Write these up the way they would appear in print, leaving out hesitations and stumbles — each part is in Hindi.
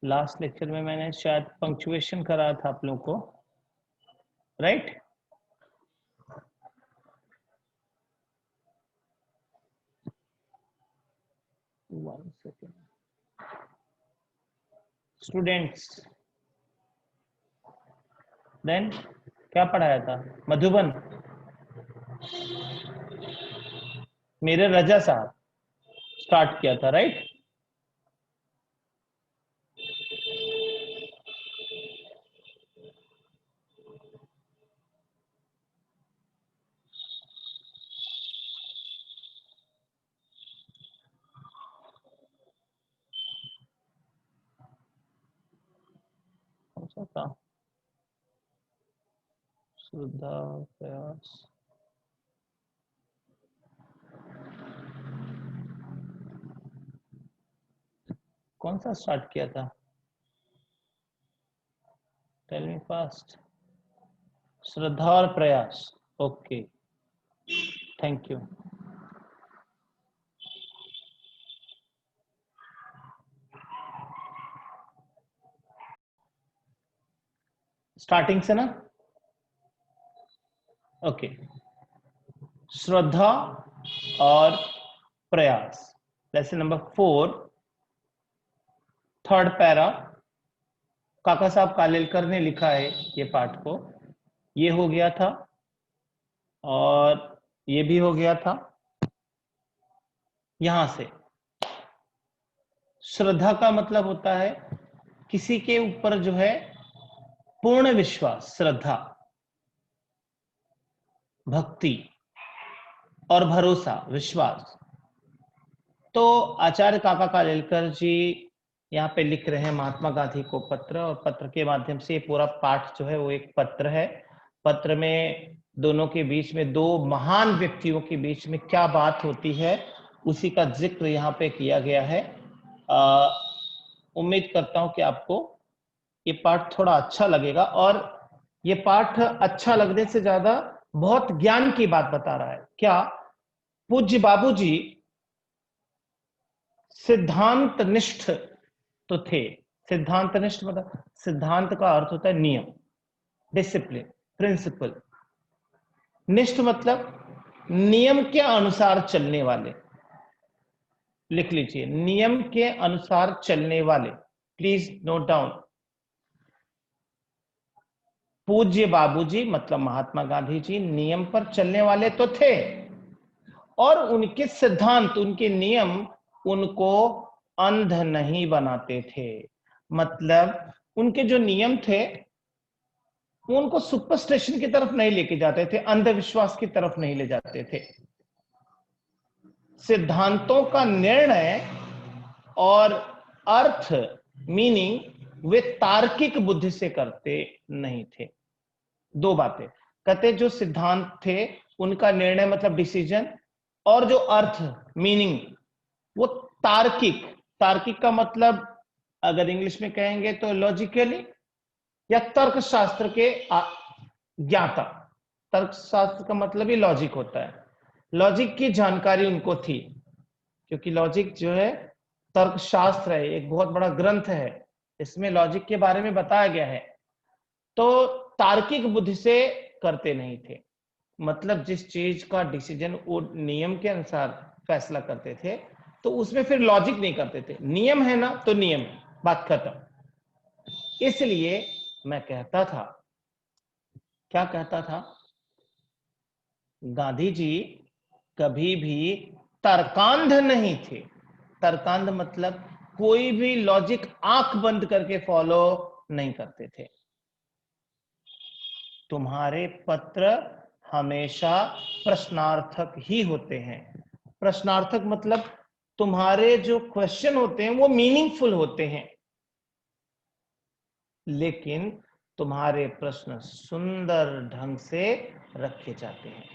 लास्ट लेक्चर में मैंने शायद पंक्चुएशन कराया था आप लोगों को, right? One second students, then क्या पढ़ाया था? मधुबन, मेरे रजा साहब स्टार्ट किया था, राइट? कौन सा था? श्रद्धा, प्रयास, कौन सा स्टार्ट किया था? Tell me fast. श्रद्धा और प्रयास, ओके, थैंक यू। स्टार्टिंग से ना, ओके। श्रद्धा और प्रयास, लेसन नंबर 4, थर्ड पैरा, काका साहब कालेलकर ने लिखा है ये पाठ को। ये हो गया था और ये भी हो गया था। यहां से श्रद्धा का मतलब होता है किसी के ऊपर जो है पूर्ण विश्वास, श्रद्धा, भक्ति और भरोसा, विश्वास। तो आचार्य काका कालेलकर जी यहाँ पे लिख रहे हैं महात्मा गांधी को पत्र, और पत्र के माध्यम से पूरा पाठ जो है वो एक पत्र है। पत्र में दोनों के बीच में, दो महान व्यक्तियों के बीच में क्या बात होती है उसी का जिक्र यहाँ पे किया गया है। उम्मीद करता हूं कि आपको ये पाठ थोड़ा अच्छा लगेगा, और ये पाठ अच्छा लगने से ज्यादा बहुत ज्ञान की बात बता रहा है। क्या? पूज्य बाबूजी सिद्धांत निष्ठ तो थे। सिद्धांत निष्ठ मतलब, सिद्धांत का अर्थ होता है नियम, डिसिप्लिन, प्रिंसिपल। निष्ठ मतलब नियम के अनुसार चलने वाले। लिख लीजिए, नियम के अनुसार चलने वाले, प्लीज नोट डाउन। पूज्य बाबूजी मतलब महात्मा गांधी जी नियम पर चलने वाले तो थे, और उनके सिद्धांत, उनके नियम उनको अंध नहीं बनाते थे। मतलब उनके जो नियम थे वो उनको सुपरस्टिशन की तरफ नहीं लेके जाते थे, अंधविश्वास की तरफ नहीं ले जाते थे। सिद्धांतों का निर्णय और अर्थ, मीनिंग, वे तार्किक बुद्धि से करते नहीं थे। दो बातें कहते, जो सिद्धांत थे उनका निर्णय मतलब डिसीजन, और जो अर्थ, मीनिंग, वो तार्किक। तार्किक का मतलब अगर इंग्लिश में कहेंगे तो लॉजिकली या तर्क शास्त्र के ज्ञाता। तर्क शास्त्र का मतलब ही लॉजिक होता है। लॉजिक की जानकारी उनको थी, क्योंकि लॉजिक जो है तर्क शास्त्र है, एक बहुत बड़ा ग्रंथ है, इसमें लॉजिक के बारे में बताया गया है। तो तार्किक बुद्धि से करते नहीं थे, मतलब जिस चीज का डिसीजन वो नियम के अनुसार फैसला करते थे, तो उसमें फिर लॉजिक नहीं करते थे। नियम है ना तो नियम है, बात खत्म। इसलिए मैं कहता था, क्या कहता था? गांधी जी कभी भी तर्कांध नहीं थे। तर्कांध मतलब कोई भी लॉजिक आंख बंद करके फॉलो नहीं करते थे। तुम्हारे पत्र हमेशा प्रश्नार्थक ही होते हैं। प्रश्नार्थक मतलब तुम्हारे जो क्वेश्चन होते हैं वो मीनिंगफुल होते हैं, लेकिन तुम्हारे प्रश्न सुंदर ढंग से रखे जाते हैं।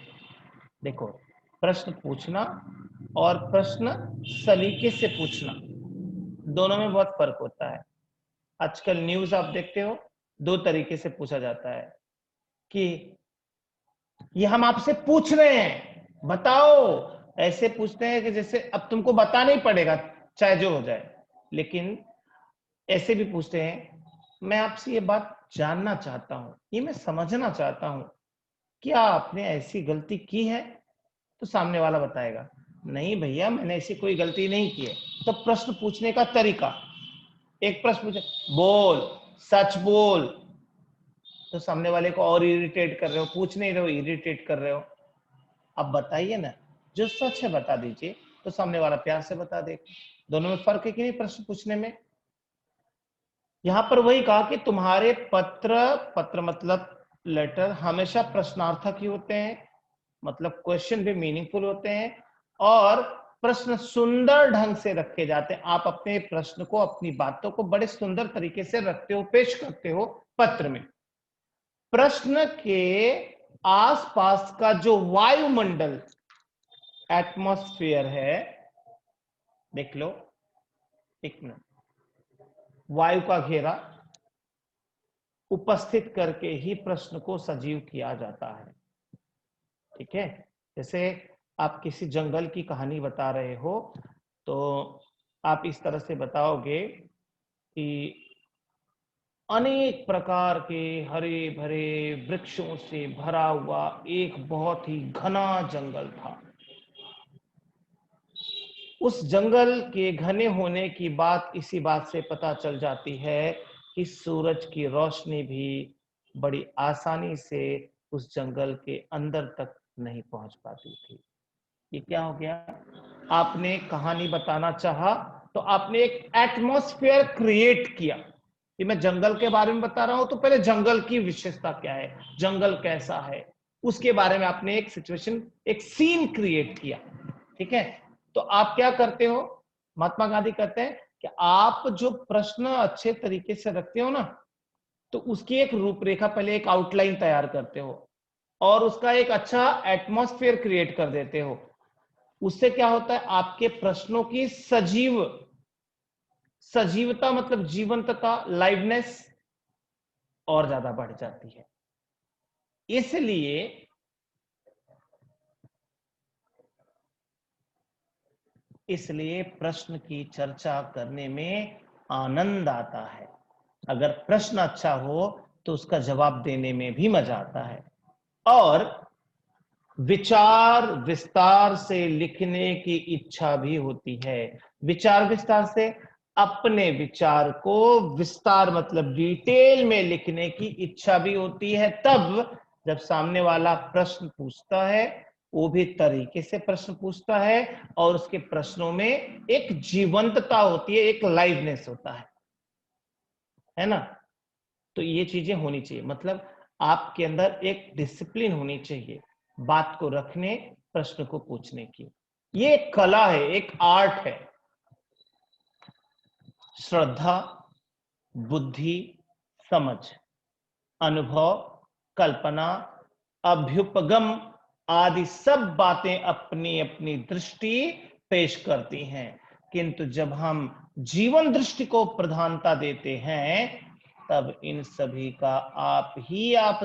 देखो, प्रश्न पूछना और प्रश्न सलीके से पूछना, दोनों में बहुत फर्क होता है। आजकल न्यूज आप देखते हो, दो तरीके से पूछा जाता है कि ये हम आपसे पूछ रहे हैं, बताओ। ऐसे पूछते हैं कि जैसे अब तुमको बताना ही पड़ेगा चाहे जो हो जाए। लेकिन ऐसे भी पूछते हैं, मैं आपसे ये बात जानना चाहता हूं, ये मैं समझना चाहता हूं, क्या आपने ऐसी गलती की है? तो सामने वाला बताएगा, नहीं भैया मैंने ऐसी कोई गलती नहीं की है। तो प्रश्न पूछने का तरीका, एक प्रश्न पूछे, बोल, सच बोल, तो सामने वाले को और इरिटेट कर रहे हो, पूछ नहीं रहे हो, इरिटेट कर रहे हो। अब बताइए ना, जो सच है बता दीजिए, तो सामने वाला प्यार से बता दे। दोनों में फर्क है कि नहीं प्रश्न पूछने में? यहां पर वही कहा कि तुम्हारे पत्र, पत्र मतलब लेटर, हमेशा प्रश्नार्थक ही होते हैं, मतलब क्वेश्चन भी मीनिंगफुल होते हैं, और प्रश्न सुंदर ढंग से रखे जाते हैं। आप अपने प्रश्न को, अपनी बातों को बड़े सुंदर तरीके से रखते हो, पेश करते हो पत्र में। प्रश्न के आसपास का जो वायुमंडल, एटमॉस्फेयर है, देख लो, एक मिनट, वायु का घेरा उपस्थित करके ही प्रश्न को सजीव किया जाता है। ठीक है, जैसे आप किसी जंगल की कहानी बता रहे हो, तो आप इस तरह से बताओगे कि अनेक प्रकार के हरे भरे वृक्षों से भरा हुआ एक बहुत ही घना जंगल था। उस जंगल के घने होने की बात इसी बात से पता चल जाती है कि सूरज की रोशनी भी बड़ी आसानी से उस जंगल के अंदर तक नहीं पहुंच पाती थी। ये क्या हो गया? आपने कहानी बताना चाहा, तो आपने एक एटमॉस्फेयर क्रिएट किया कि मैं जंगल के बारे में बता रहा हूं, तो पहले जंगल की विशेषता क्या है, जंगल कैसा है, उसके बारे में आपने एक सिचुएशन, एक सीन क्रिएट किया। ठीक है, तो आप क्या करते हो, महात्मा गांधी कहते हैं कि आप जो प्रश्न अच्छे तरीके से रखते हो ना, तो उसकी एक रूपरेखा, पहले एक आउटलाइन तैयार करते हो और उसका एक अच्छा एटमॉस्फेयर क्रिएट कर देते हो। उससे क्या होता है, आपके प्रश्नों की सजीवता मतलब जीवंतता, लाइवनेस और ज्यादा बढ़ जाती है। इसलिए प्रश्न की चर्चा करने में आनंद आता है। अगर प्रश्न अच्छा हो तो उसका जवाब देने में भी मजा आता है। और विचार विस्तार से लिखने की इच्छा भी होती है। विचार विस्तार से अपने विचार को विस्तार मतलब डिटेल में लिखने की इच्छा भी होती है, तब जब सामने वाला प्रश्न पूछता है, वो भी तरीके से प्रश्न पूछता है और उसके प्रश्नों में एक जीवंतता होती है, एक लाइवनेस होता है ना? तो ये चीजें होनी चाहिए, मतलब आपके अंदर एक डिसिप्लिन होनी चाहिए बात को रखने, प्रश्न को पूछने की। ये एक कला है, एक आर्ट है। श्रद्धा, बुद्धि, समझ, अनुभव, कल्पना, अभ्युपगम आदि सब बातें अपनी अपनी दृष्टि पेश करती हैं, किंतु जब हम जीवन दृष्टि को प्रधानता देते हैं, तब इन सभी का आप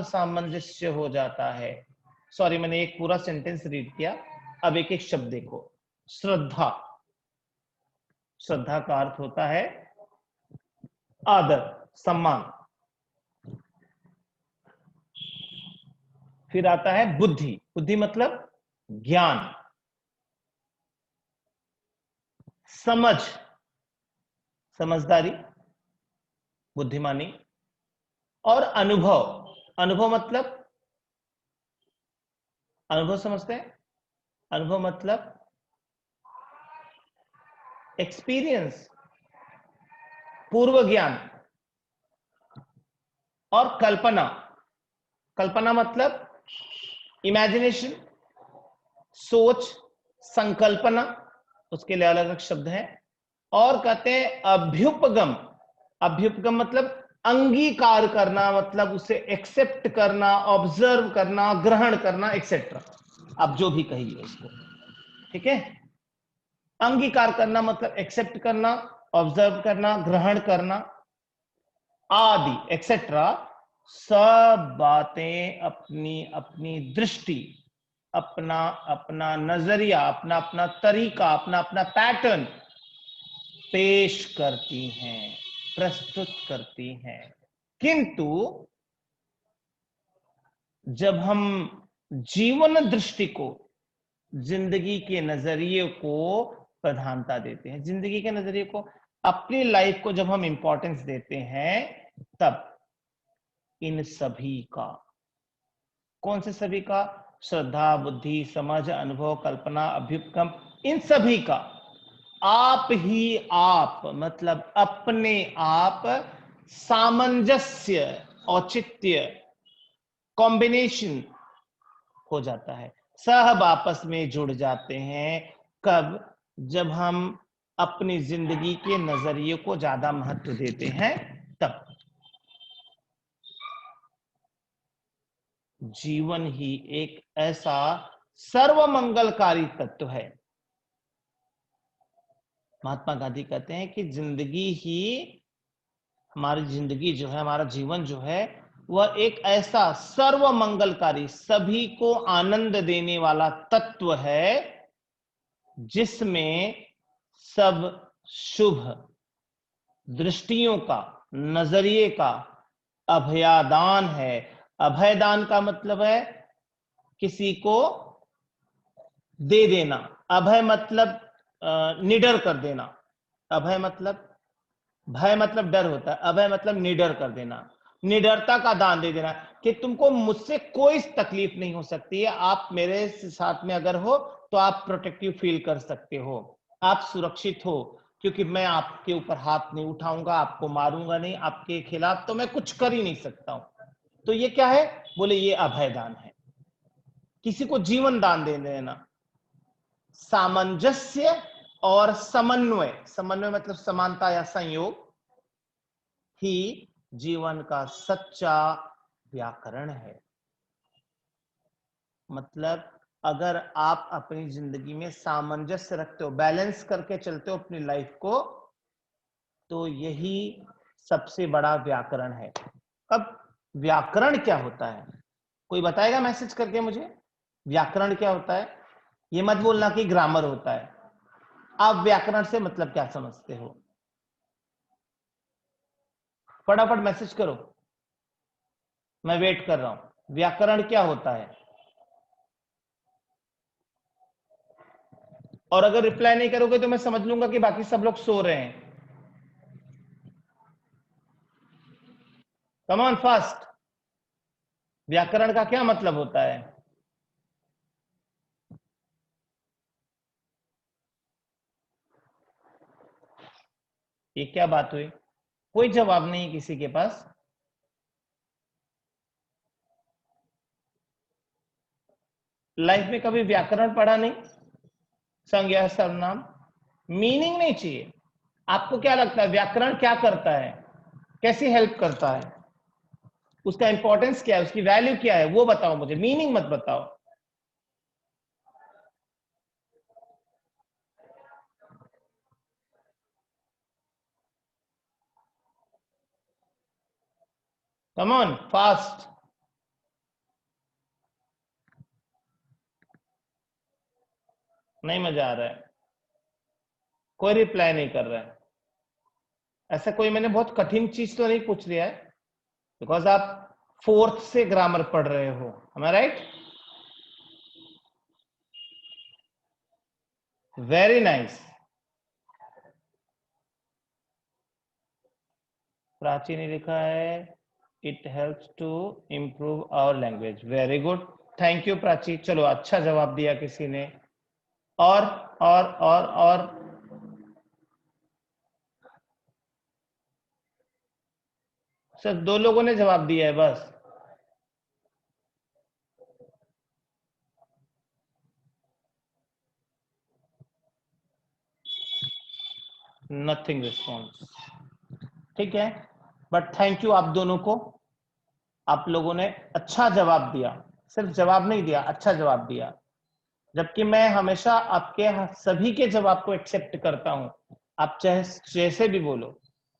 सामंजस्य हो जाता है। सॉरी, मैंने एक पूरा सेंटेंस रीड किया, अब एक एक शब्द देखो। श्रद्धा, श्रद्धा का अर्थ होता है आदर, सम्मान। फिर आता है बुद्धि, बुद्धि मतलब ज्ञान। समझ, समझदारी, बुद्धिमानी। और अनुभव, अनुभव मतलब, अनुभव समझते हैं, अनुभव मतलब एक्सपीरियंस, पूर्व ज्ञान। और कल्पना, कल्पना मतलब इमेजिनेशन, सोच, संकल्पना, उसके लिए अलग अलग शब्द हैं। और कहते हैं अभ्युपगम, अभ्युपगम मतलब अंगीकार करना, मतलब उसे एक्सेप्ट करना, ऑब्जर्व करना, ग्रहण करना, एक्सेट्रा, आप जो भी कहिए उसको। ठीक है, अंगीकार करना मतलब एक्सेप्ट करना, ऑब्जर्व करना, ग्रहण करना आदि एक्सेट्रा, सब बातें अपनी अपनी दृष्टि, अपना अपना नजरिया, अपना अपना तरीका, अपना अपना पैटर्न पेश करती हैं। प्रस्तुत करती हैं। किंतु जब हम जीवन दृष्टि को, जिंदगी के नजरिए को प्रधानता देते हैं, जिंदगी के नजरिए को, अपनी लाइफ को जब हम इंपॉर्टेंस देते हैं, तब इन सभी का, कौन से सभी का? श्रद्धा, बुद्धि, समझ, अनुभव, कल्पना, अभ्युपगम, इन सभी का आप ही आप, मतलब अपने आप, सामंजस्य, औचित्य, कॉम्बिनेशन हो जाता है, सब आपस में जुड़ जाते हैं। कब? जब हम अपनी जिंदगी के नजरिए को ज्यादा महत्व देते हैं, तब। जीवन ही एक ऐसा सर्वमंगलकारी तत्व है। महात्मा गांधी कहते हैं कि जिंदगी ही, हमारी जिंदगी जो है, हमारा जीवन जो है, वह एक ऐसा सर्वमंगलकारी, सभी को आनंद देने वाला तत्व है, जिसमें सब शुभ दृष्टियों का, नजरिए का अभयादान है। अभयदान का मतलब है किसी को दे देना। अभय मतलब निडर कर देना। अभय मतलब, भय मतलब डर होता है, अभय मतलब निडर कर देना, निडरता का दान दे देना, कि तुमको मुझसे कोई तकलीफ नहीं हो सकती है, आप मेरे साथ में अगर हो तो आप प्रोटेक्टिव फील कर सकते हो, आप सुरक्षित हो, क्योंकि मैं आपके ऊपर हाथ नहीं उठाऊंगा, आपको मारूंगा नहीं, आपके खिलाफ तो मैं कुछ कर ही नहीं सकता हूं। तो ये क्या है? बोले ये अभयदान है, किसी को जीवन दान दे देना। सामंजस्य और समन्वय, समन्वय मतलब समानता या संयोग, ही जीवन का सच्चा व्याकरण है। मतलब अगर आप अपनी जिंदगी में सामंजस्य रखते हो, बैलेंस करके चलते हो अपनी लाइफ को, तो यही सबसे बड़ा व्याकरण है। अब व्याकरण क्या होता है? कोई बताएगा मैसेज करके मुझे, व्याकरण क्या होता है? ये मत बोलना कि ग्रामर होता है। आप व्याकरण से मतलब क्या समझते हो? फटाफट मैसेज करो, मैं वेट कर रहा हूं। व्याकरण क्या होता है? और अगर रिप्लाई नहीं करोगे तो मैं समझ लूंगा कि बाकी सब लोग सो रहे हैं। Come on fast. व्याकरण का क्या मतलब होता है? ये क्या बात हुई? कोई जवाब नहीं किसी के पास। लाइफ में कभी व्याकरण पढ़ा नहीं? संज्ञा, सर्वनाम, मीनिंग नहीं चाहिए। आपको क्या लगता है व्याकरण क्या करता है, कैसी हेल्प करता है, उसका इंपॉर्टेंस क्या है, उसकी वैल्यू क्या है, वो बताओ मुझे, मीनिंग मत बताओ। Come on fast. नहीं मजा आ रहा है, कोई रिप्लाई नहीं कर रहा है। ऐसा कोई मैंने बहुत कठिन चीज तो नहीं पूछ लिया है? बिकॉज आप फोर्थ से ग्रामर पढ़ रहे हो, am I right? Very nice. Prachi ने लिखा है it helps to improve our language. Very good, thank you Prachi. चलो अच्छा जवाब दिया किसी ने। और और सिर्फ दो लोगों ने जवाब दिया है बस। Nothing response. ठीक है, बट थैंक यू आप दोनों को। आप लोगों ने अच्छा जवाब दिया, सिर्फ जवाब नहीं दिया, अच्छा जवाब दिया। जबकि मैं हमेशा आपके सभी के जवाब को एक्सेप्ट करता हूं, आप चाहे जैसे भी बोलो,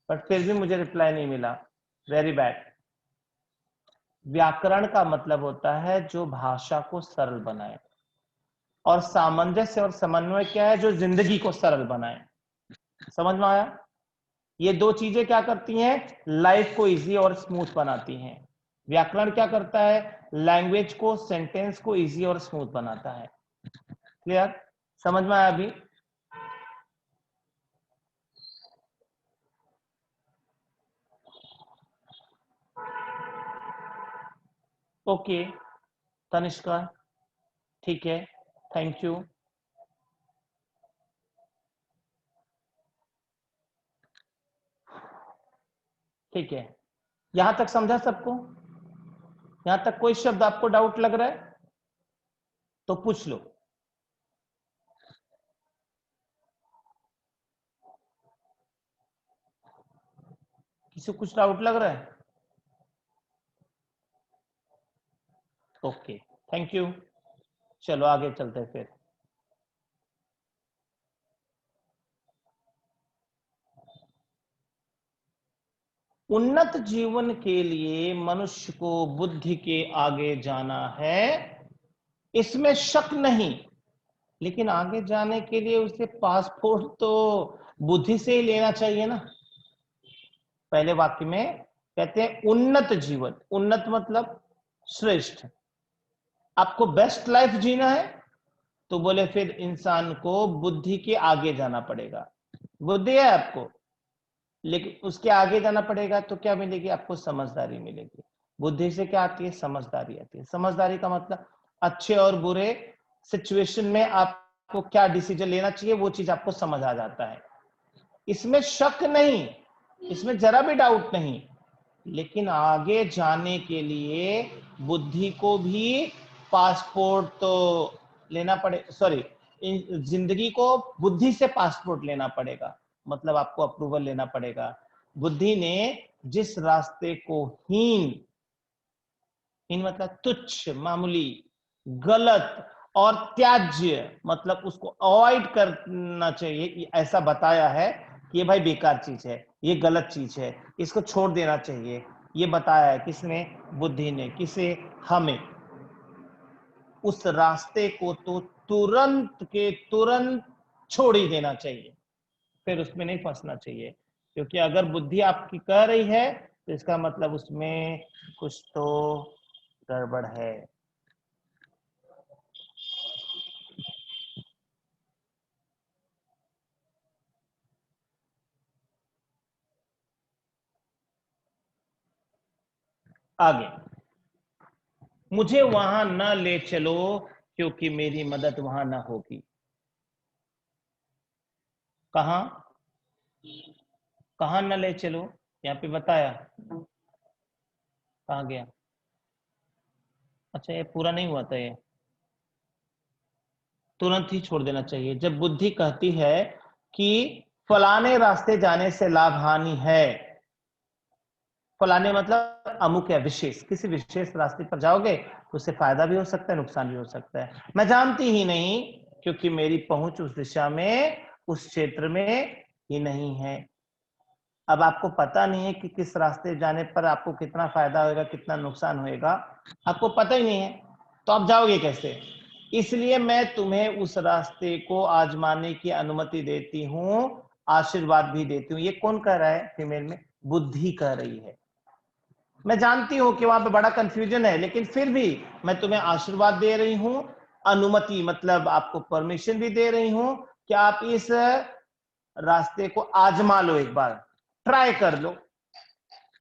बट फिर भी मुझे रिप्लाई नहीं मिला। Very bad. व्याकरण का मतलब होता है जो भाषा को सरल बनाए, और सामंजस्य और समन्वय क्या है? जो जिंदगी को सरल बनाए। समझ में आया? ये दो चीजें क्या करती हैं, लाइफ को इजी और स्मूथ बनाती हैं। व्याकरण क्या करता है, लैंग्वेज को, सेंटेंस को इजी और स्मूथ बनाता है। क्लियर, समझ में आया अभी? ओके तनिष्का, ठीक है, थैंक यू। ठीक है, यहां तक समझा सबको? यहां तक कोई शब्द आपको डाउट लग रहा है तो पूछ लो। किसी को कुछ डाउट लग रहा है? ओके थैंक यू, चलो आगे चलते हैं फिर। उन्नत जीवन के लिए मनुष्य को बुद्धि के आगे जाना है, इसमें शक नहीं। लेकिन आगे जाने के लिए उसे पासपोर्ट तो बुद्धि से ही लेना चाहिए ना। पहले वाक्य में कहते हैं उन्नत जीवन, उन्नत मतलब श्रेष्ठ। आपको बेस्ट लाइफ जीना है तो बोले फिर इंसान को बुद्धि के आगे जाना पड़ेगा। बुद्धि है आपको, लेकिन उसके आगे जाना पड़ेगा तो क्या मिलेगी आपको, समझदारी मिलेगी। बुद्धि से क्या आती है, समझदारी आती है। समझदारी का मतलब अच्छे और बुरे सिचुएशन में आपको क्या डिसीजन लेना चाहिए वो चीज आपको समझ आ जाता है। इसमें शक नहीं, इसमें जरा भी डाउट नहीं। लेकिन आगे जाने के लिए बुद्धि को भी पासपोर्ट तो लेना पड़े, सॉरी, जिंदगी को बुद्धि से पासपोर्ट लेना पड़ेगा, मतलब आपको अप्रूवल लेना पड़ेगा। बुद्धि ने जिस रास्ते को हीन, हीन मतलब तुच्छ, मामूली, गलत और त्याज्य मतलब उसको अवॉइड करना चाहिए, ऐसा बताया है कि ये भाई बेकार चीज है, ये गलत चीज है, इसको छोड़ देना चाहिए, ये बताया है। किसने, बुद्धि ने। किसे, हमें। उस रास्ते को तो तुरंत के तुरंत छोड़ ही देना चाहिए, फिर उसमें नहीं फंसना चाहिए। क्योंकि अगर बुद्धि आपकी कह रही है तो इसका मतलब उसमें कुछ तो गड़बड़ है। आगे, मुझे वहां न ले चलो क्योंकि मेरी मदद वहां न होगी। कहां, कहां न ले चलो, यहाँ पे बताया, कहां गया? अच्छा ये पूरा नहीं हुआ था ये, तुरंत ही छोड़ देना चाहिए। जब बुद्धि कहती है कि फलाने रास्ते जाने से लाभ हानि है, फलाने मतलब अमुक या विशेष, किसी विशेष रास्ते पर जाओगे तो उससे फायदा भी हो सकता है, नुकसान भी हो सकता है। मैं जानती ही नहीं क्योंकि मेरी पहुंच उस दिशा में, उस क्षेत्र में ही नहीं है। अब आपको पता नहीं है कि किस रास्ते जाने पर आपको कितना फायदा होगा, कितना नुकसान होगा, आपको पता ही नहीं है, तो आप जाओगे कैसे? इसलिए मैं तुम्हें उस रास्ते को आजमाने की अनुमति देती हूं, आशीर्वाद भी देती हूं। ये कौन कह रहा है, फीमेल में बुद्धि कह रही है। मैं जानती हूं कि वहां पे बड़ा कंफ्यूजन है, लेकिन फिर भी मैं तुम्हें आशीर्वाद दे रही हूं, अनुमति मतलब आपको परमिशन भी दे रही हूं कि आप इस रास्ते को आजमा लो, एक बार ट्राई कर लो,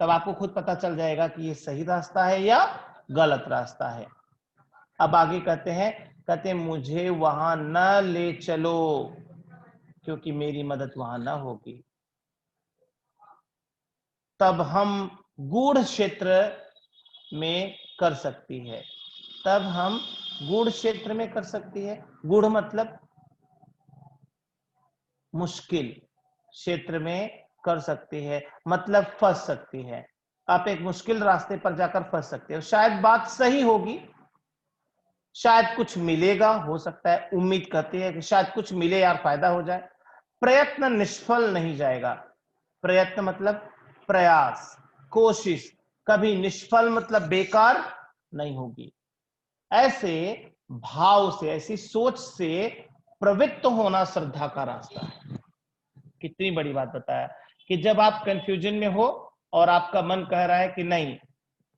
तब आपको खुद पता चल जाएगा कि ये सही रास्ता है या गलत रास्ता है। अब आगे कहते हैं, कहते हैं मुझे वहां न ले चलो क्योंकि मेरी मदद वहां न होगी। तब हम गूढ़ क्षेत्र में कर सकती है, तब हम गूढ़ क्षेत्र में कर सकती है। गूढ़ मतलब मुश्किल क्षेत्र में कर सकती है, मतलब फंस सकती है। आप एक मुश्किल रास्ते पर जाकर फंस सकते हो। शायद बात सही होगी, शायद कुछ मिलेगा, हो सकता है, उम्मीद करती है कि शायद कुछ मिले यार, फायदा हो जाए। प्रयत्न निष्फल नहीं जाएगा। प्रयत्न मतलब प्रयास, कोशिश कभी निष्फल मतलब बेकार नहीं होगी। ऐसे भाव से, ऐसी सोच से प्रवृत्त होना श्रद्धा का रास्ता है। कितनी बड़ी बात बताया कि जब आप कंफ्यूजन में हो और आपका मन कह रहा है कि नहीं,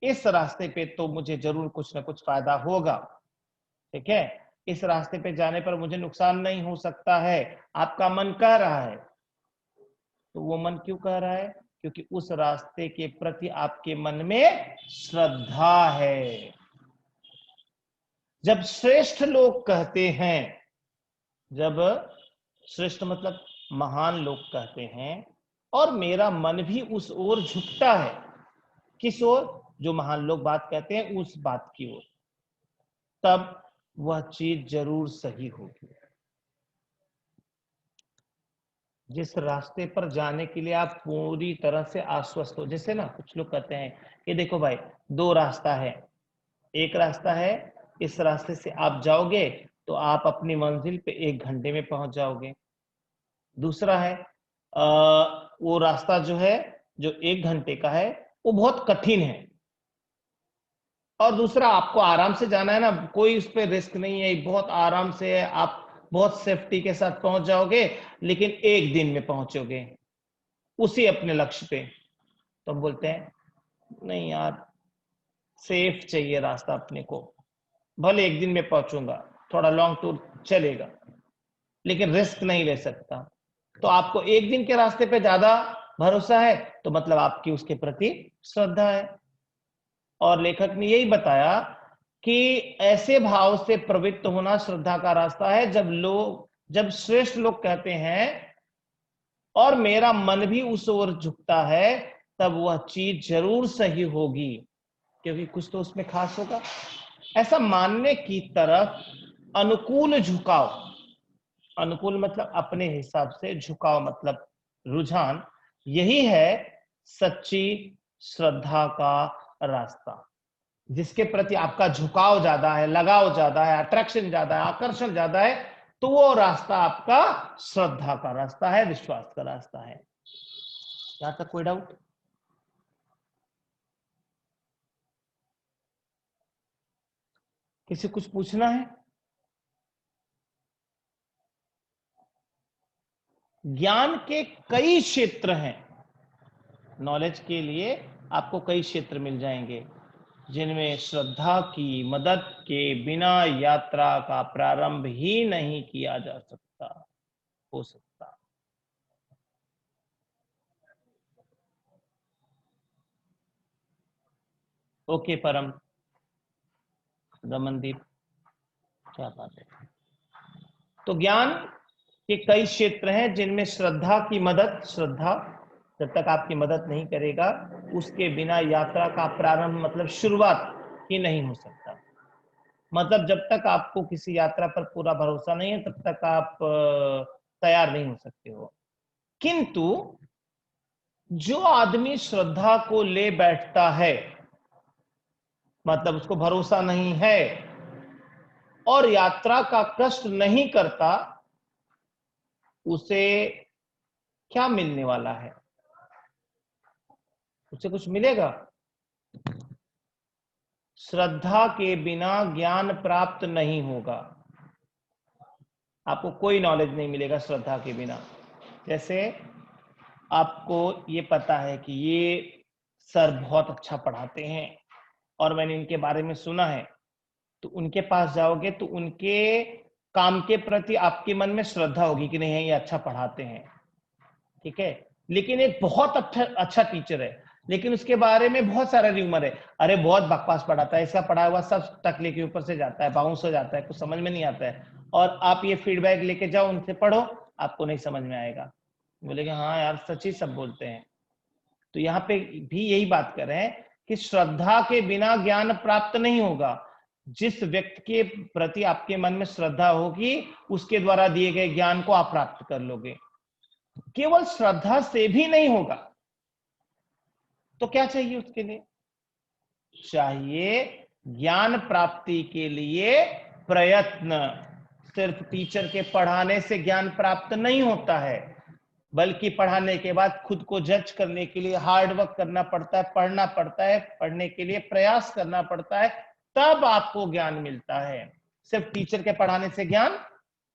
इस रास्ते पे तो मुझे जरूर कुछ ना कुछ फायदा होगा, ठीक है, इस रास्ते पे जाने पर मुझे नुकसान नहीं हो सकता है, आपका मन कह रहा है, तो वो मन क्यों कह रहा है? क्योंकि उस रास्ते के प्रति आपके मन में श्रद्धा है। जब श्रेष्ठ लोग कहते हैं, जब श्रेष्ठ मतलब महान लोग कहते हैं और मेरा मन भी उस ओर झुकता है, किस ओर? जो महान लोग बात कहते हैं उस बात की ओर, तब वह चीज जरूर सही होगी। जिस रास्ते पर जाने के लिए आप पूरी तरह से आश्वस्त हो, जैसे ना कुछ लोग कहते हैं कि देखो भाई, दो रास्ता है, एक रास्ता है इस रास्ते से आप जाओगे तो आप अपनी मंजिल पे 1 घंटे में पहुंच जाओगे, दूसरा है वो रास्ता जो है, जो 1 घंटे का है, वो बहुत कठिन है, और दूसरा आपको आराम से जाना है ना, कोई उस पर रिस्क नहीं है, बहुत आराम से है, आप बहुत सेफ्टी के साथ पहुंच जाओगे, लेकिन 1 दिन में पहुंचोगे उसी अपने लक्ष्य पे। तो हम बोलते हैं नहीं यार, सेफ चाहिए रास्ता अपने को, भले 1 दिन में पहुंचूंगा, थोड़ा लॉन्ग टूर चलेगा, लेकिन रिस्क नहीं ले सकता। तो आपको 1 दिन के रास्ते पे ज्यादा भरोसा है, तो मतलब आपकी उसके प्रति श्रद्धा है। और लेखक ने यही बताया कि ऐसे भाव से प्रवृत्त होना श्रद्धा का रास्ता है, जब श्रेष्ठ लोग कहते हैं और मेरा मन भी उस ओर झुकता है, तब वह चीज जरूर सही होगी, क्योंकि कुछ तो उसमें खास होगा। ऐसा मानने की तरफ अनुकूल झुकाव, अनुकूल मतलब अपने हिसाब से, झुकाव मतलब रुझान, यही है सच्ची श्रद्धा का रास्ता। जिसके प्रति आपका झुकाव ज्यादा है, लगाव ज्यादा है, अट्रैक्शन ज्यादा है, आकर्षण ज्यादा है, तो वो रास्ता आपका श्रद्धा का रास्ता है, विश्वास का रास्ता है। यहां तक कोई डाउट? किसी कुछ पूछना है? ज्ञान के कई क्षेत्र हैं, नॉलेज के लिए आपको कई क्षेत्र मिल जाएंगे, जिनमें श्रद्धा की मदद के बिना यात्रा का प्रारंभ ही नहीं किया जा सकता, हो सकता। ओके परम, रमनदीप, क्या बात है। तो ज्ञान के कई क्षेत्र हैं जिनमें श्रद्धा की मदद, श्रद्धा जब तक आपकी मदद नहीं करेगा, उसके बिना यात्रा का प्रारंभ मतलब शुरुआत ही नहीं हो सकता। मतलब जब तक आपको किसी यात्रा पर पूरा भरोसा नहीं है, तब तक आप तैयार नहीं हो सकते हो। किंतु जो आदमी श्रद्धा को ले बैठता है, मतलब उसको भरोसा नहीं है और यात्रा का कष्ट नहीं करता, उसे क्या मिलने वाला है? उसे कुछ मिलेगा? श्रद्धा के बिना ज्ञान प्राप्त नहीं होगा, आपको कोई नॉलेज नहीं मिलेगा श्रद्धा के बिना। जैसे आपको ये पता है कि ये सर बहुत अच्छा पढ़ाते हैं और मैंने इनके बारे में सुना है, तो उनके पास जाओगे तो उनके काम के प्रति आपके मन में श्रद्धा होगी कि नहीं ये अच्छा पढ़ाते हैं, ठीक है। लेकिन एक बहुत अच्छा टीचर है, लेकिन उसके बारे में बहुत सारा र्यूमर है, अरे बहुत बकवास पढ़ाता है, इसका पढ़ा हुआ सब टकले के ऊपर से जाता है, बाउंस हो जाता है, कुछ समझ में नहीं आता है, और आप ये फीडबैक लेके जाओ उनसे पढ़ो, आपको नहीं समझ में आएगा। बोलेगे हाँ यार सच ही सब बोलते हैं। तो यहाँ पे भी यही बात कर रहे हैं कि श्रद्धा के बिना ज्ञान प्राप्त नहीं होगा। जिस व्यक्ति के प्रति आपके मन में श्रद्धा होगी, उसके द्वारा दिए गए ज्ञान को आप प्राप्त कर लोगे। केवल श्रद्धा से भी नहीं होगा, तो क्या चाहिए उसके लिए? चाहिए ज्ञान प्राप्ति के लिए प्रयत्न। सिर्फ टीचर के पढ़ाने से ज्ञान प्राप्त नहीं होता है, बल्कि पढ़ाने के बाद खुद को जज करने के लिए हार्ड वर्क करना पड़ता है, पढ़ना पड़ता है, पढ़ने के लिए प्रयास करना पड़ता है, तब आपको ज्ञान मिलता है। सिर्फ टीचर के पढ़ाने से ज्ञान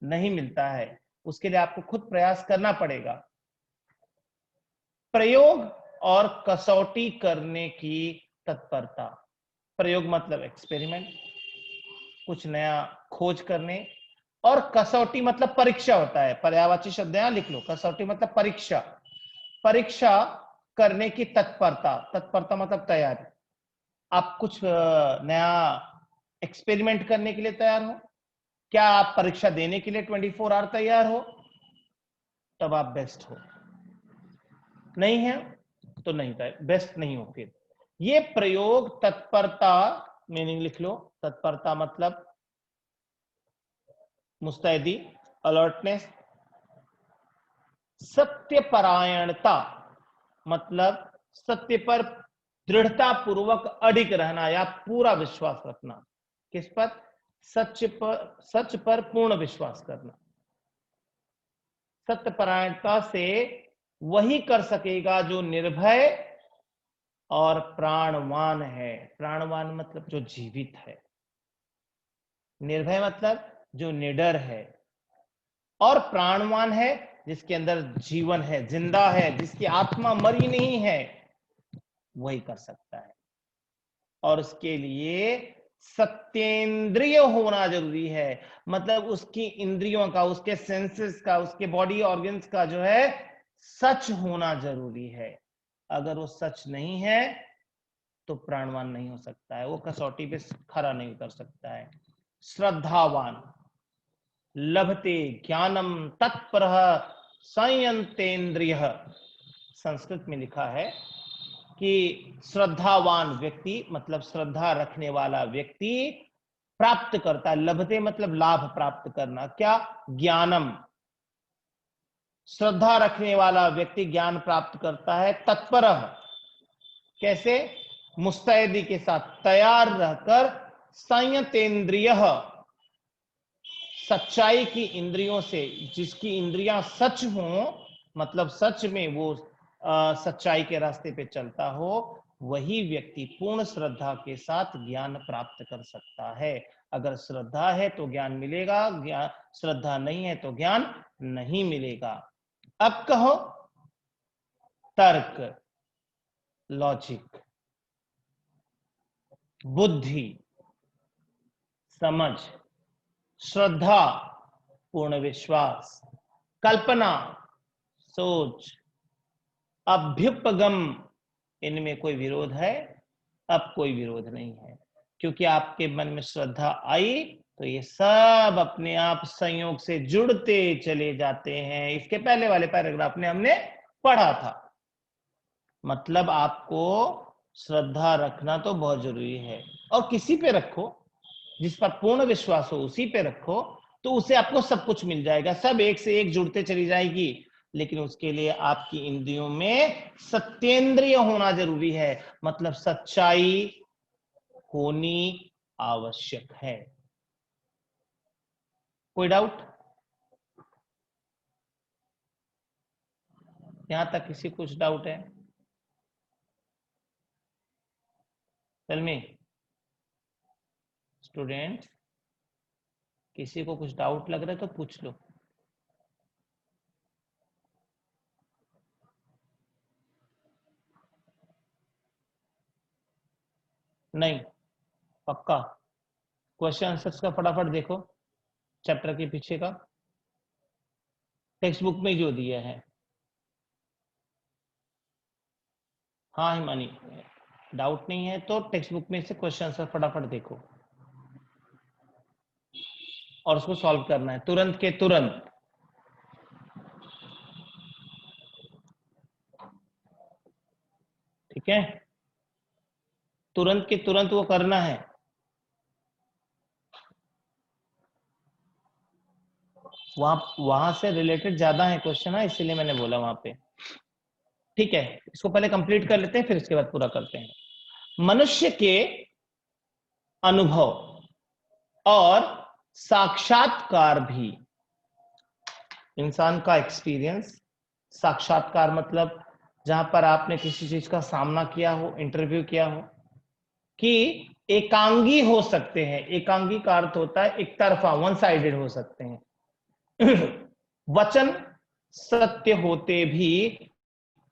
नहीं मिलता है, उसके लिए आपको खुद प्रयास करना पड़ेगा। प्रयोग और कसौटी करने की तत्परता। प्रयोग मतलब एक्सपेरिमेंट, कुछ नया खोज करने, और कसौटी मतलब परीक्षा होता है, पर्यायवाची शब्द यहां लिख लो। कसौटी मतलब परीक्षा, परीक्षा करने की तत्परता। तत्परता मतलब तैयारी। आप कुछ नया एक्सपेरिमेंट करने के लिए तैयार हो, क्या आप परीक्षा देने के लिए 24 आवर तैयार हो, तब आप बेस्ट हो। नहीं है तो नहीं, बेस्ट नहीं हो। फिर ये प्रयोग तत्परता, मीनिंग लिख लो। तत्परता मतलब मुस्तैदी, अलर्टनेस। सत्यपरायणता मतलब सत्य पर दृढ़ता पूर्वक अडिग रहना या पूरा विश्वास रखना। किस पर? सच पर पूर्ण विश्वास करना। सत्यपरायणता से वही कर सकेगा जो निर्भय और प्राणवान है। प्राणवान मतलब जो जीवित है, निर्भय मतलब जो निडर है, और प्राणवान है जिसके अंदर जीवन है, जिंदा है, जिसकी आत्मा मरी नहीं है, वही कर सकता है। और उसके लिए सत्येंद्रिय होना जरूरी है, मतलब उसकी इंद्रियों का, उसके सेंसेस का, उसके बॉडी ऑर्गन्स का जो है सच होना जरूरी है। अगर वो सच नहीं है तो प्राणवान नहीं हो सकता है, वो कसौटी पे खरा नहीं उतर सकता है। श्रद्धावान, लभते ज्ञानम तत्पर संयंतेन्द्रिय। संस्कृत में लिखा है कि श्रद्धावान व्यक्ति मतलब श्रद्धा रखने वाला व्यक्ति प्राप्त करता है। लभते मतलब लाभ प्राप्त करना। क्या? ज्ञानम। श्रद्धा रखने वाला व्यक्ति ज्ञान प्राप्त करता है। तत्पर, कैसे? मुस्तैदी के साथ, तैयार रहकर। संयतेन्द्रिय, सच्चाई की इंद्रियों से, जिसकी इंद्रियां सच हो, मतलब सच में वो सच्चाई के रास्ते पे चलता हो, वही व्यक्ति पूर्ण श्रद्धा के साथ ज्ञान प्राप्त कर सकता है। अगर श्रद्धा है तो ज्ञान मिलेगा, ज्ञान श्रद्धा नहीं है तो ज्ञान नहीं मिलेगा। अब कहो तर्क, लॉजिक, बुद्धि, समझ, श्रद्धा पूर्ण विश्वास, कल्पना सोच, अभ्युपगम, इनमें कोई विरोध है? अब कोई विरोध नहीं है, क्योंकि आपके मन में श्रद्धा आई तो ये सब अपने आप संयोग से जुड़ते चले जाते हैं। इसके पहले वाले पैराग्राफ में हमने पढ़ा था। मतलब आपको श्रद्धा रखना तो बहुत जरूरी है, और किसी पे रखो जिस पर पूर्ण विश्वास हो, उसी पे रखो, तो उसे आपको सब कुछ मिल जाएगा, सब एक से एक जुड़ते चली जाएगी। लेकिन उसके लिए आपकी इंद्रियों में सत्येंद्रिय होना जरूरी है, मतलब सच्चाई होनी आवश्यक है। कोई डाउट? यहां तक किसी कुछ डाउट है? टेल मी स्टूडेंट, किसी को कुछ डाउट लग रहा है तो पूछ लो। नहीं? पक्का? क्वेश्चन आंसर्स का फटाफट देखो, चैप्टर के पीछे का टेक्स्ट बुक में जो दिया है। हाँ हिमानी, डाउट नहीं है तो टेक्स्ट बुक में से क्वेश्चन आंसर फटाफट देखो और उसको सॉल्व करना है तुरंत के तुरंत। ठीक है, तुरंत के तुरंत वो करना है। वहां से रिलेटेड ज्यादा है क्वेश्चन है, इसीलिए मैंने बोला वहां पे। ठीक है, इसको पहले कंप्लीट कर लेते हैं, फिर इसके बाद पूरा करते हैं। मनुष्य के अनुभव और साक्षात्कार भी, इंसान का एक्सपीरियंस, साक्षात्कार मतलब जहां पर आपने किसी चीज का सामना किया हो, इंटरव्यू किया हो, कि एकांगी हो सकते हैं। एकांगी का अर्थ होता है एक तरफा, वन साइडेड हो सकते हैं। वचन सत्य होते भी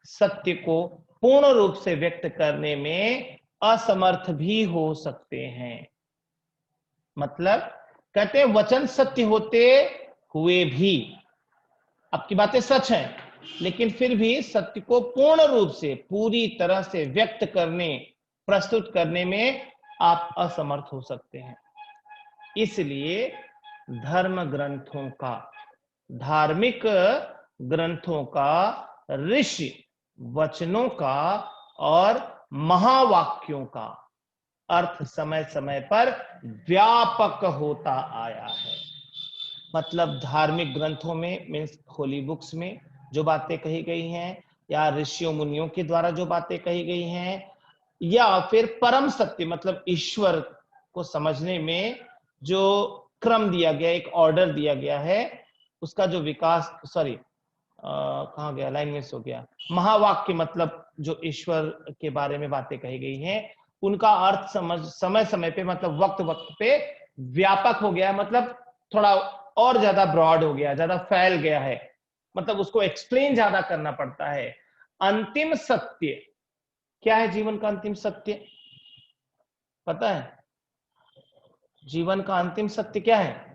सत्य को पूर्ण रूप से व्यक्त करने में असमर्थ भी हो सकते हैं। मतलब कहते वचन सत्य होते हुए भी, आपकी बातें सच हैं, लेकिन फिर भी सत्य को पूर्ण रूप से पूरी तरह से व्यक्त करने, प्रस्तुत करने में आप असमर्थ हो सकते हैं। इसलिए धर्म ग्रंथों का, धार्मिक ग्रंथों का, ऋषि वचनों का और महावाक्यों का अर्थ समय समय पर व्यापक होता आया है। मतलब धार्मिक ग्रंथों में, मीन्स होली बुक्स में जो बातें कही गई हैं, या ऋषियों मुनियों के द्वारा जो बातें कही गई हैं, या फिर परम सत्य मतलब ईश्वर को समझने में जो क्रम दिया गया, एक ऑर्डर दिया गया है, उसका जो विकास, सॉरी कहाँ गया, लाइन मिस हो गया। महावाक्य मतलब जो ईश्वर के बारे में बातें कही गई हैं, उनका अर्थ समझ समय समय पे, मतलब वक्त वक्त पे व्यापक हो गया, मतलब थोड़ा और ज्यादा ब्रॉड हो गया, ज्यादा फैल गया है, मतलब उसको एक्सप्लेन ज्यादा करना पड़ता है। अंतिम सत्य क्या है? जीवन का अंतिम सत्य पता है? जीवन का अंतिम सत्य क्या है?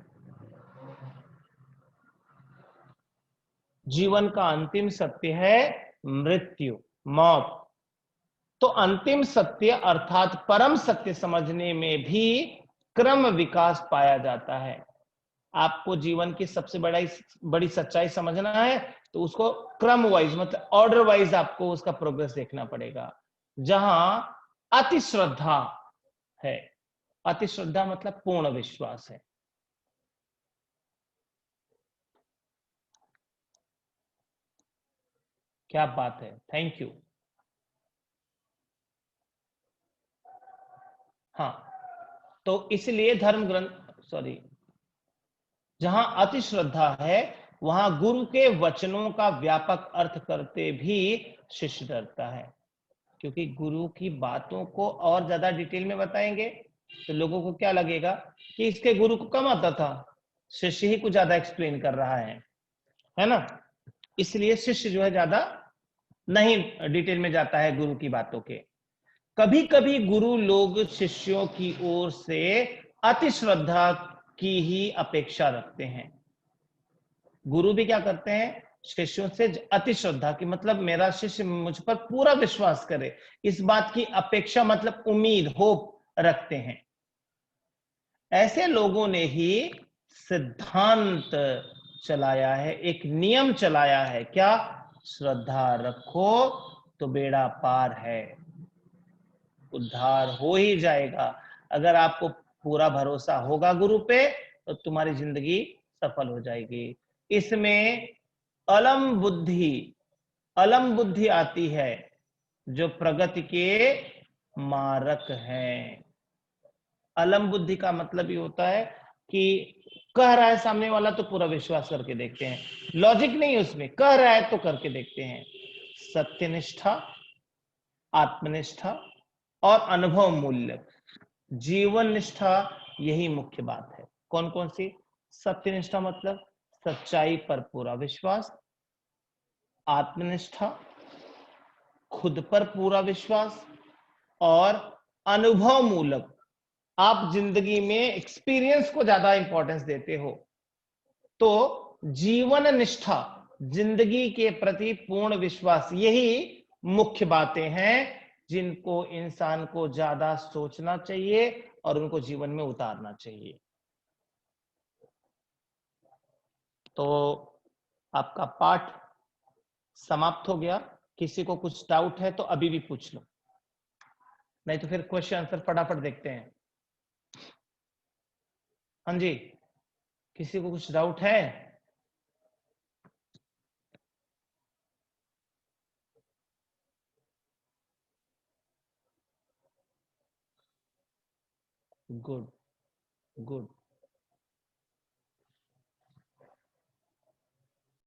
जीवन का अंतिम सत्य है मृत्यु, मौत। तो अंतिम सत्य अर्थात परम सत्य समझने में भी क्रम विकास पाया जाता है। आपको जीवन की सबसे बड़ी सच्चाई समझना है तो उसको क्रम वाइज, मतलब ऑर्डर वाइज आपको उसका प्रोग्रेस देखना पड़ेगा। जहां अति श्रद्धा है, अति श्रद्धा मतलब पूर्ण विश्वास है। क्या बात है, थैंक यू। हाँ, तो इसलिए धर्म ग्रंथ, सॉरी, जहां अति श्रद्धा है वहां गुरु के वचनों का व्यापक अर्थ करते भी शिष्य डरता है, क्योंकि गुरु की बातों को और ज्यादा डिटेल में बताएंगे तो लोगों को क्या लगेगा कि इसके गुरु को कम आता था, शिष्य ही कुछ ज्यादा एक्सप्लेन कर रहा है ना। इसलिए शिष्य जो है ज्यादा नहीं डिटेल में जाता है गुरु की बातों के। कभी कभी गुरु लोग शिष्यों की ओर से अति श्रद्धा की ही अपेक्षा रखते हैं। गुरु भी क्या करते हैं? शिष्यों से अति श्रद्धा की, मतलब मेरा शिष्य मुझ पर पूरा विश्वास करे, इस बात की अपेक्षा, मतलब उम्मीद, होप रखते हैं। ऐसे लोगों ने ही सिद्धांत चलाया है, एक नियम चलाया है, क्या? श्रद्धा रखो तो बेड़ा पार है, उद्धार हो ही जाएगा। अगर आपको पूरा भरोसा होगा गुरु पे तो तुम्हारी जिंदगी सफल हो जाएगी। इसमें अलम बुद्धि, अलम बुद्धि आती है जो प्रगति के मारक हैं। अलम बुद्धि का मतलब ये होता है कि कह रहा है सामने वाला तो पूरा विश्वास करके देखते हैं, लॉजिक नहीं उसमें, कह रहा है तो करके देखते हैं। सत्यनिष्ठा, आत्मनिष्ठा और अनुभव मूल्य, जीवन निष्ठा, यही मुख्य बात है। कौन कौन सी? सत्यनिष्ठा मतलब सच्चाई पर पूरा विश्वास, आत्मनिष्ठा खुद पर पूरा विश्वास, और अनुभव मूलक, आप जिंदगी में एक्सपीरियंस को ज्यादा इंपॉर्टेंस देते हो। तो जीवन निष्ठा, जिंदगी के प्रति पूर्ण विश्वास, यही मुख्य बातें हैं जिनको इंसान को ज्यादा सोचना चाहिए और उनको जीवन में उतारना चाहिए। तो आपका पाठ समाप्त हो गया। किसी को कुछ डाउट है तो अभी भी पूछ लो, नहीं तो फिर क्वेश्चन आंसर फटाफट देखते हैं। हाँ जी, किसी को कुछ डाउट है? Good, good.